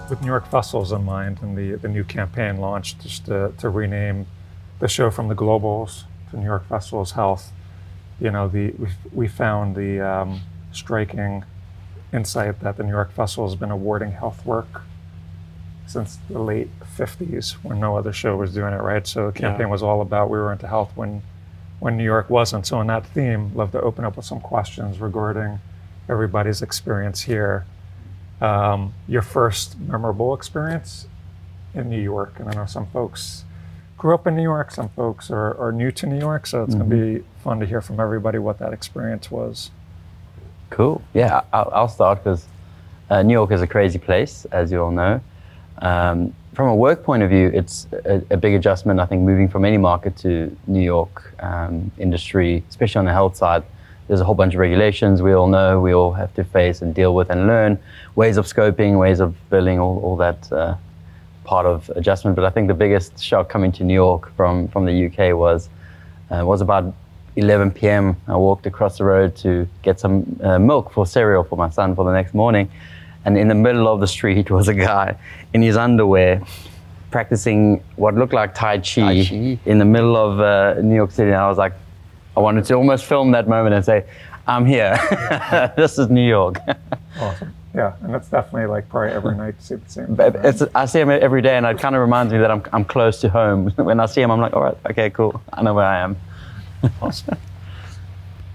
with New York festivals in mind and the new campaign launched just to rename the show from the Globals to New York Festivals Health, we found the striking insight that the New York Festival has been awarding health work since the late 50s when no other show was doing it, right? So the campaign was all about we were into health when New York wasn't. So on that theme, love to open up with some questions regarding everybody's experience here. Your first memorable experience in New York. And I know some folks grew up in New York, some folks are new to New York, so it's going to be fun to hear from everybody what that experience was. Cool. Yeah, I'll start because New York is a crazy place, as you all know. From a work point of view, it's a big adjustment, I think, moving from any market to New York industry, especially on the health side. There's a whole bunch of regulations we all know, we all have to face and deal with and learn, ways of scoping, ways of billing, all that part of adjustment. But I think the biggest shock coming to New York from the UK was about 11 p.m. I walked across the road to get some milk for cereal for my son for the next morning. And in the middle of the street was a guy in his underwear practicing what looked like Tai Chi in the middle of New York City. And I was like, I wanted to almost film that moment and say, I'm here. This is New York. Awesome. Yeah, and that's definitely like probably every night to see the same thing, right? I see him every day, and it kind of reminds me that I'm close to home. When I see him, I'm like, all right, okay, cool. I know where I am. Awesome.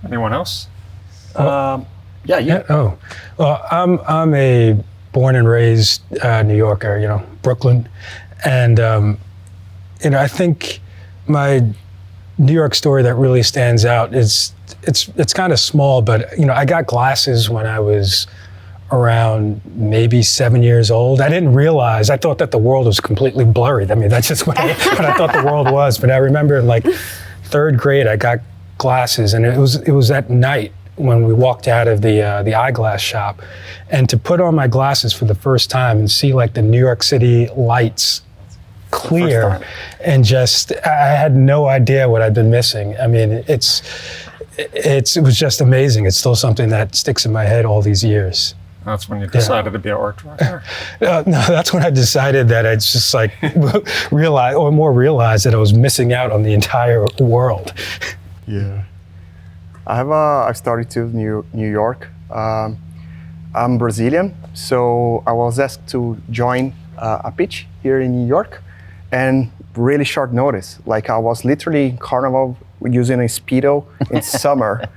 Anyone else? Yeah. Oh, well, I'm a born and raised New Yorker, Brooklyn, and I think my New York story that really stands out is it's kind of small, but I got glasses when I was around maybe 7 years old. I didn't realize, I thought that the world was completely blurry. I mean, that's just what I thought the world was. But I remember in like third grade, I got glasses, and it was at night when we walked out of the eyeglass shop, and to put on my glasses for the first time and see like the New York City lights clear, and I had no idea what I'd been missing. I mean, it was just amazing. It's still something that sticks in my head all these years. That's when you decided to be an art director? No, that's when I decided that I'd just like realize that I was missing out on the entire world. Yeah. I started to New York. I'm Brazilian, so I was asked to join a pitch here in New York, and really short notice. Like I was literally in Carnival using a Speedo. It's summer.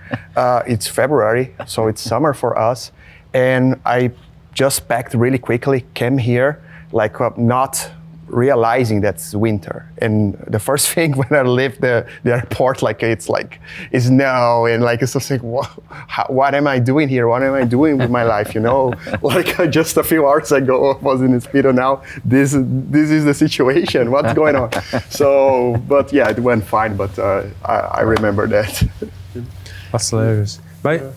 It's February, so it's summer for us. And I just packed really quickly, came here, like not realizing that's winter. And the first thing when I left the airport, it's snow, and like it's just like, what am I doing here? What am I doing with my life? Like just a few hours ago I was in a Speedo. Now this is the situation. What's going on? So, but yeah, it went fine. But I remember that. That's hilarious.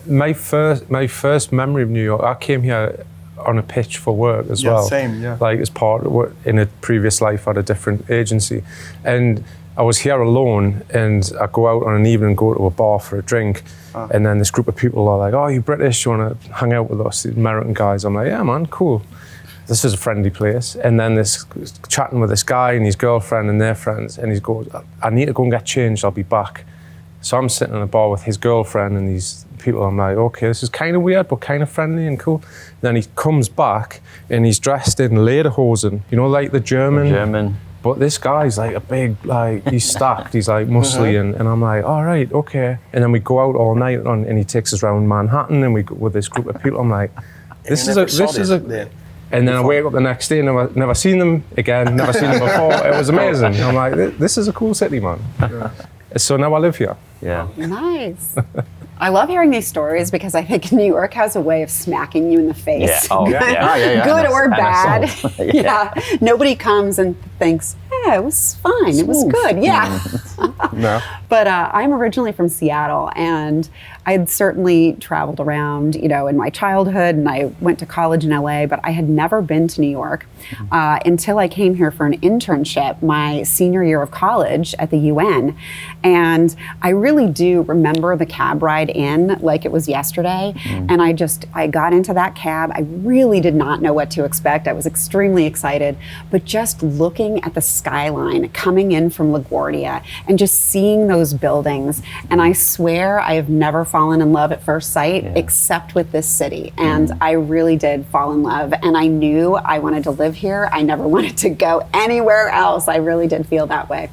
My first memory of New York, I came here on a pitch for work as well. Same, yeah. Like as part of what, in a previous life at a different agency. And I was here alone, and I go out on an evening, go to a bar for a drink, and then this group of people are like, oh, you're British, you want to hang out with us, the American guys? I'm like, yeah, man, cool. This is a friendly place. And then this chatting with this guy and his girlfriend and their friends, and he goes, I need to go and get changed, I'll be back. So I'm sitting in a bar with his girlfriend and these people. I'm like, okay, this is kind of weird, but kind of friendly and cool. Then he comes back and he's dressed in lederhosen, like the German. But this guy's like a big, he's stacked, he's like muscly, and I'm like, all right, okay. And then we go out all night and he takes us around Manhattan, and we go with this group of people. I'm like, this is a. And then I wake up the next day and never seen them again, never seen them before. It was amazing. I'm like, this is a cool city, man. Yeah. So now I live here. Yeah. Nice. I love hearing these stories because I think New York has a way of smacking you in the face. Yeah. Oh, yeah. Good or bad. Yeah. Nobody comes and thinks, Yeah, it was fine. It was good. Yeah. No. But I'm originally from Seattle, and I had certainly traveled around, in my childhood, and I went to college in LA, but I had never been to New York until I came here for an internship my senior year of college at the UN. And I really do remember the cab ride in like it was yesterday. And I got into that cab. I really did not know what to expect. I was extremely excited, but just looking at the skyline coming in from LaGuardia and just seeing those buildings. And I swear I have never fallen in love at first sight except with this city. And I really did fall in love. And I knew I wanted to live here. I never wanted to go anywhere else. I really did feel that way.